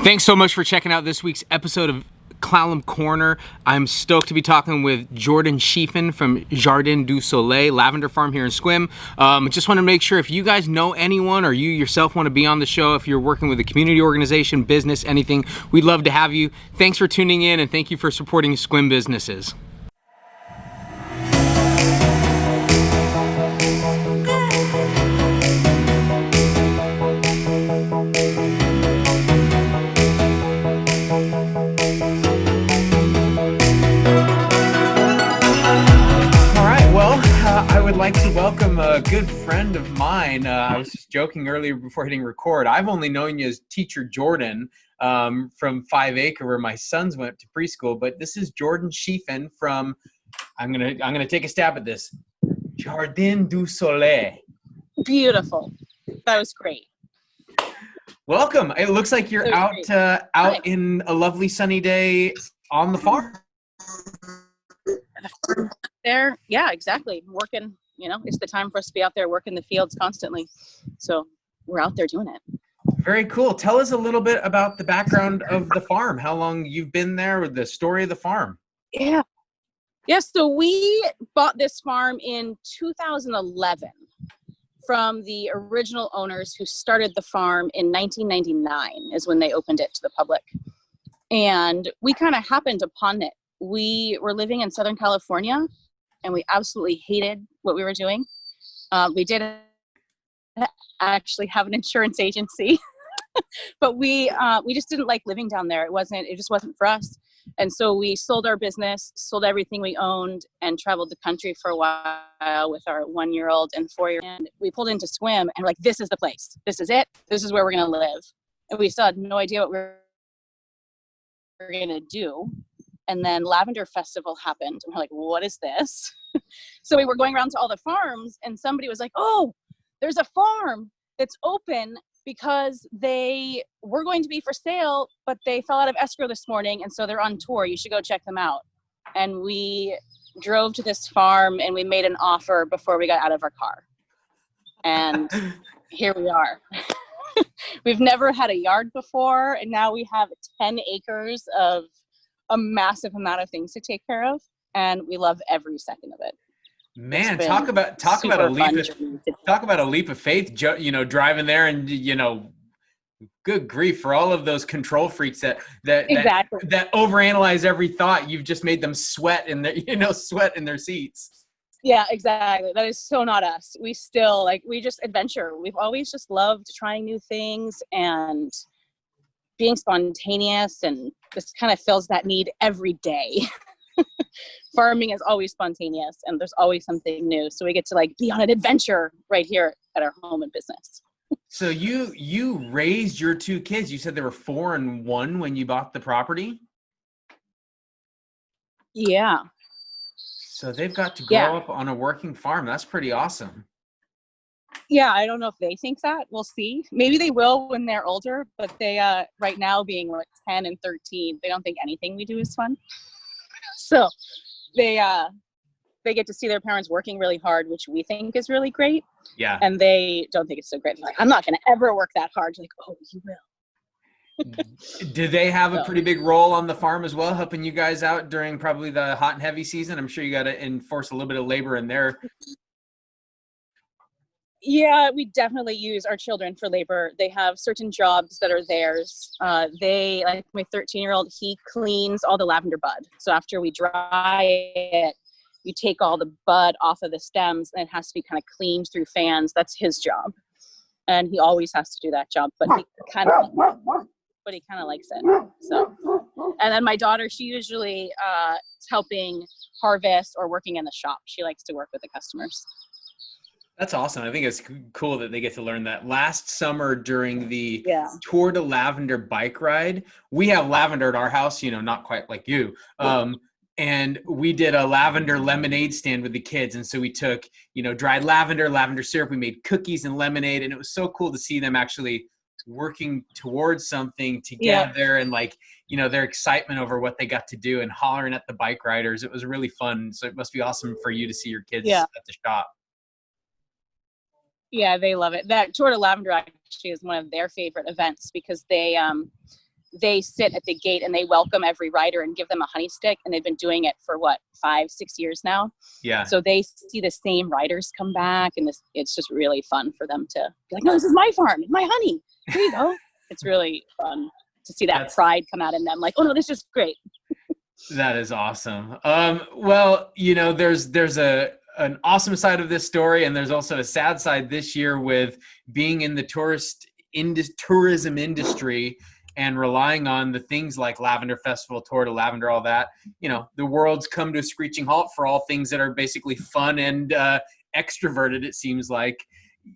Thanks so much for checking out this week's episode of Clallam Corner. I'm stoked to be talking with Jordan Schiefen from Jardin du Soleil Lavender Farm here in Sequim. Just want to make sure if you guys know anyone or you yourself want to be on the show, if you're working with a community organization, business, anything, we'd love to have you. Thanks for tuning in and thank you for supporting Sequim businesses. I would like to welcome a good friend of mine. I was just joking earlier before hitting record. I've only known you as Teacher Jordan from 5 Acre, where my sons went to preschool. But this is Jordan Schiefen from. I'm gonna take a stab at this. Jardin du Soleil. Beautiful. That was great. Welcome. It looks like you're out in a lovely sunny day on the farm. There, yeah, exactly. Working, it's the time for us to be out there working the fields constantly. So we're out there doing it. Very cool. Tell us a little bit about the background of the farm, how long you've been there, with the story of the farm. Yeah. So we bought this farm in 2011 from the original owners who started the farm in 1999 is when they opened it to the public. And we kind of happened upon it. We were living in Southern California and we absolutely hated what we were doing. We did actually have an insurance agency, but we just didn't like living down there. It just wasn't for us. And so we sold our business, sold everything we owned, and traveled the country for a while with our 1-year-old and 4-year-old. And we pulled into Sequim and we're like, this is the place. This is it. This is where we're going to live. And we still had no idea what we were going to do. And then Lavender Festival happened. And we're like, what is this? So we were going around to all the farms and somebody was like, oh, there's a farm that's open because they were going to be for sale, but they fell out of escrow this morning. And so they're on tour. You should go check them out. And we drove to this farm and we made an offer before we got out of our car. And here we are. We've never had a yard before. And now we have 10 acres of a massive amount of things to take care of, and we love every second of it. Man, talk about a leap of faith, driving there and good grief, for all of those control freaks that overanalyze every thought. You've just made them sweat in their seats. Yeah, exactly. That is so not us. We still we just adventure. We've always just loved trying new things and being spontaneous, and this kind of fills that need every day. Farming is always spontaneous and there's always something new. So we get to be on an adventure right here at our home and business. So you raised your 2 kids. You said they were 4 and 1 when you bought the property? Yeah. So they've got to grow up on a working farm. That's pretty awesome. Yeah, I don't know if they think that. We'll see. Maybe they will when they're older, but they right now being 10 and 13, they don't think anything we do is fun. So they get to see their parents working really hard, which we think is really great. Yeah. And they don't think it's so great. They're like, I'm not going to ever work that hard. Like, oh, you will. Do they have a pretty big role on the farm as well, helping you guys out during probably the hot and heavy season? I'm sure you got to enforce a little bit of labor in there. Yeah, we definitely use our children for labor. They have certain jobs that are theirs. They, like my 13-year-old, he cleans all the lavender bud. So after we dry it, you take all the bud off of the stems and it has to be kind of cleaned through fans. That's his job. And he always has to do that job, but he kind of likes it. So, and then my daughter, she usually is helping harvest or working in the shop. She likes to work with the customers. That's awesome. I think it's cool that they get to learn that. Last summer during the Tour de Lavender bike ride, we have lavender at our house, not quite like you. And we did a lavender lemonade stand with the kids. And so we took, dried lavender syrup. We made cookies and lemonade. And it was so cool to see them actually working towards something together and their excitement over what they got to do and hollering at the bike riders. It was really fun. So it must be awesome for you to see your kids at the shop. Yeah, they love it. That Tour de Lavender actually is one of their favorite events because they they sit at the gate and they welcome every rider and give them a honey stick. And they've been doing it for 5-6 years now. Yeah. So they see the same riders come back, and it's just really fun for them to be like, no, this is my farm, my honey. Here you go. It's really fun to see that pride come out in them. Like, oh no, this is great. That is awesome. Well, there's an awesome side of this story, and there's also a sad side this year with being in the tourism industry and relying on the things like Lavender Festival, Tour de Lavender, all that. The world's come to a screeching halt for all things that are basically fun and extroverted, it seems like.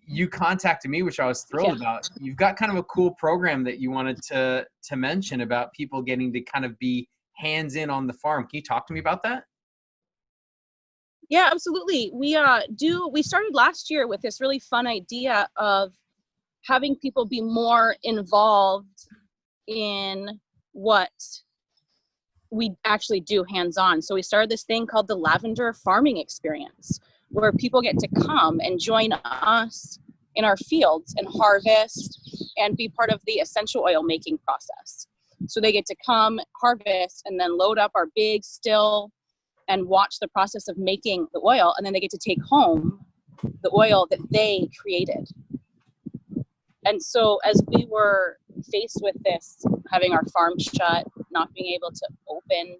You contacted me, which I was thrilled about. You've got kind of a cool program that you wanted to mention about people getting to kind of be hands in on the farm. Can you talk to me about that? Yeah, absolutely. We started last year with this really fun idea of having people be more involved in what we actually do hands-on. So we started this thing called the Lavender Farming Experience, where people get to come and join us in our fields and harvest and be part of the essential oil making process. So they get to come, harvest, and then load up our big still and watch the process of making the oil. And then they get to take home the oil that they created. And so as we were faced with this, having our farm shut, not being able to open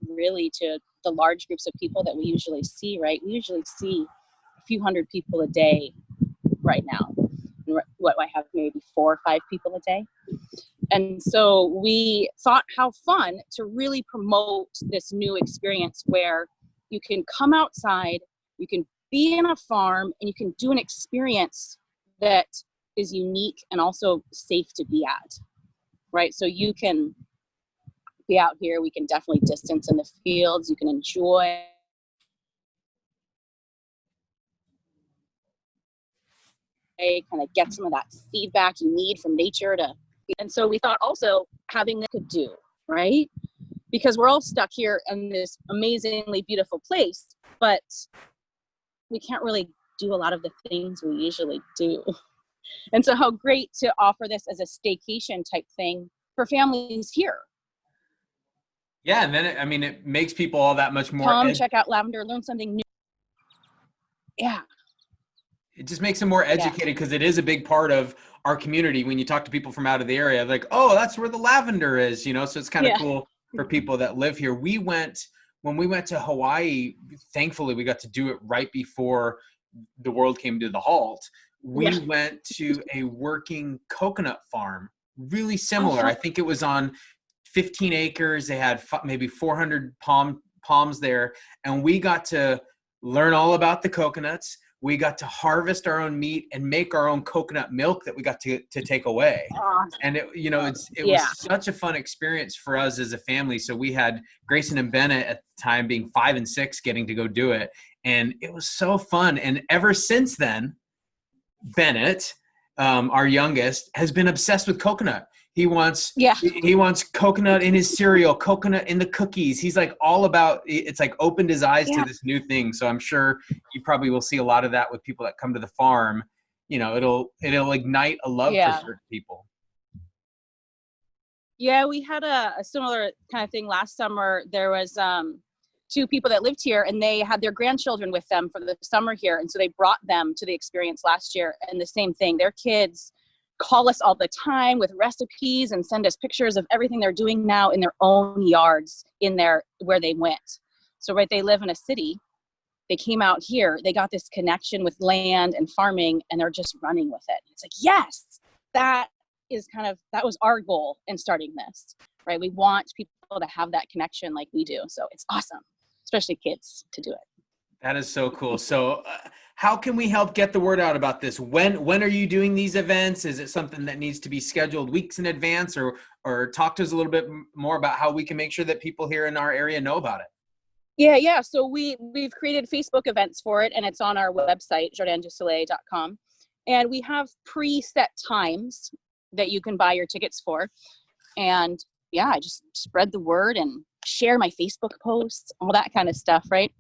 really to the large groups of people that we usually see, right? We usually see a few hundred people a day right now. What I have maybe 4 or 5 people a day. And so we thought how fun to really promote this new experience where you can come outside, you can be in a farm, and you can do an experience that is unique and also safe to be at, right? So you can be out here, we can definitely distance in the fields, you can enjoy kind of get some of that feedback you need from nature and so we thought also having this could do, right? Because we're all stuck here in this amazingly beautiful place, but we can't really do a lot of the things we usually do. And so how great to offer this as a staycation type thing for families here. Yeah, and then it makes people all that much more. Come check out Lavender, learn something new. Yeah. It just makes them more educated because it is a big part of our community. When you talk to people from out of the area, like, oh, that's where the lavender is, so it's kind of cool for people that live here. When we went to Hawaii, thankfully we got to do it right before the world came to the halt. We went to a working coconut farm, really similar. I think it was on 15 acres. They had maybe 400 palms there. And we got to learn all about the coconuts. We got to harvest our own meat and make our own coconut milk that we got to take away. And it was such a fun experience for us as a family. So we had Grayson and Bennett at the time being 5 and 6 getting to go do it. And it was so fun. And ever since then, Bennett, our youngest, has been obsessed with coconut. He wants coconut in his cereal, coconut in the cookies. He's like all about, it's like opened his eyes to this new thing. So I'm sure you probably will see a lot of that with people that come to the farm. It'll ignite a love for certain people. Yeah, we had a similar kind of thing last summer. There was 2 people that lived here, and they had their grandchildren with them for the summer here. And so they brought them to the experience last year. And the same thing, their kids call us all the time with recipes and send us pictures of everything they're doing now in their own yards where they went. So they live in a city. They came out here, they got this connection with land and farming, and they're just running with it. It's like, yes, that was our goal in starting this, right? We want people to have that connection like we do. So it's awesome, especially kids, to do it. That is so cool. So how can we help get the word out about this? When are you doing these events? Is it something that needs to be scheduled weeks in advance, or talk to us a little bit more about how we can make sure that people here in our area know about it? Yeah. So we've created Facebook events for it, and it's on our website, jardindusoleil.com. And we have preset times that you can buy your tickets for. And I just spread the word and share my Facebook posts, all that kind of stuff, right?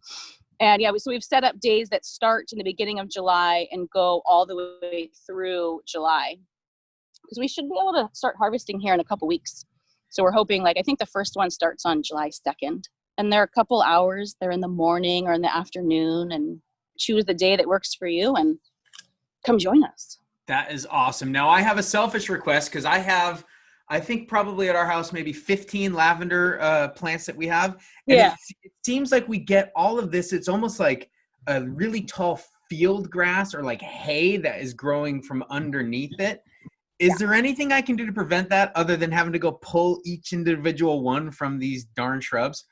And so we've set up days that start in the beginning of July and go all the way through July, because we should be able to start harvesting here in a couple weeks. So we're hoping, like, I think the first one starts on July 2nd. And they're a couple hours. They're in the morning or in the afternoon, and choose the day that works for you and come join us. That is awesome. Now I have a selfish request because I think probably at our house, maybe 15 lavender plants that we have. And it seems like we get all of this. It's almost like a really tall field grass or like hay that is growing from underneath it. Is there anything I can do to prevent that other than having to go pull each individual one from these darn shrubs?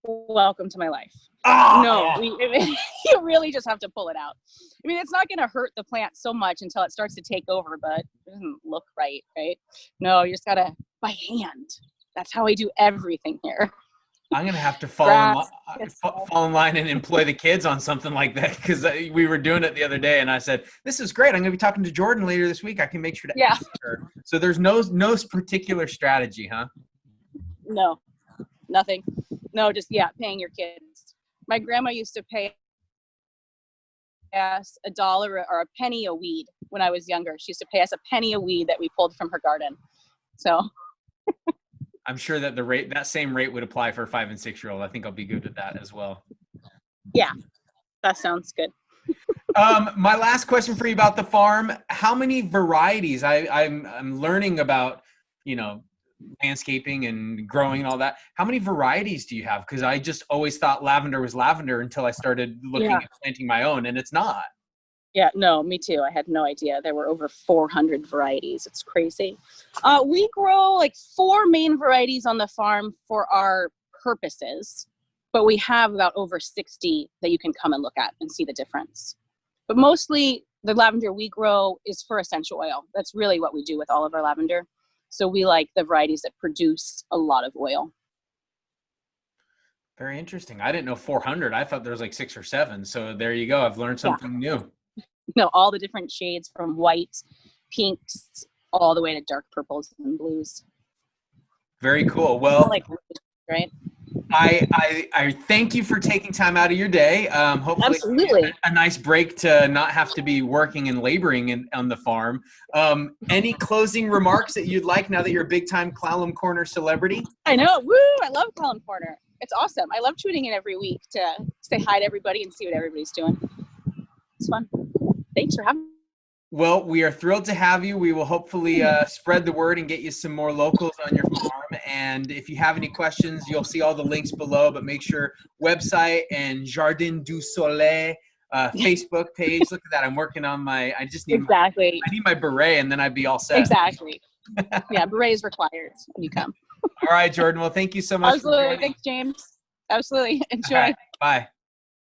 Welcome to my life. Oh! No, you really just have to pull it out. I mean, it's not going to hurt the plant so much until it starts to take over, but it doesn't look right? No, you just got to by hand. That's how we do everything here. I'm going to have to fall in line and employ the kids on something like that, because we were doing it the other day, and I said, this is great. I'm going to be talking to Jordan later this week. I can make sure to ask her. So there's no particular strategy, huh? No, nothing. No, just, paying your kids. My grandma used to pay us $1 or a penny a weed when I was younger. She used to pay us a penny a weed that we pulled from her garden. So I'm sure that that same rate would apply for a 5- and 6-year-old. I think I'll be good at that as well. Yeah, that sounds good. My last question for you about the farm: how many varieties? I'm learning about, landscaping and growing and all that. How many varieties do you have? Because I just always thought lavender was lavender until I started looking at planting my own, and it's not. Yeah, no, me too. I had no idea. There were over 400 varieties. It's crazy. We grow like 4 main varieties on the farm for our purposes, but we have about over 60 that you can come and look at and see the difference. But mostly the lavender we grow is for essential oil. That's really what we do with all of our lavender. So we like the varieties that produce a lot of oil. Very interesting. I didn't know 400. I thought there was like 6 or 7. So there you go. I've learned something new. No, all the different shades from white, pinks, all the way to dark purples and blues. Very cool. Well, right? I thank you for taking time out of your day. Hopefully Absolutely. A nice break to not have to be working and laboring on the farm. Any closing remarks that you'd like now that you're a big time Clallam Corner celebrity? I know. Woo! I love Clallam Corner. It's awesome. I love tuning in every week to say hi to everybody and see what everybody's doing. It's fun. Thanks for having me. Well, we are thrilled to have you. We will hopefully spread the word and get you some more locals on your farm. And if you have any questions, you'll see all the links below, but make sure website and Jardin du Soleil Facebook page. Look at that. I'm working on I need my beret, and then I'd be all set. Exactly. Yeah, beret is required when you come. All right, Jordan. Well, thank you so much. Absolutely. Thanks, James. Absolutely. Enjoy. Right. Bye.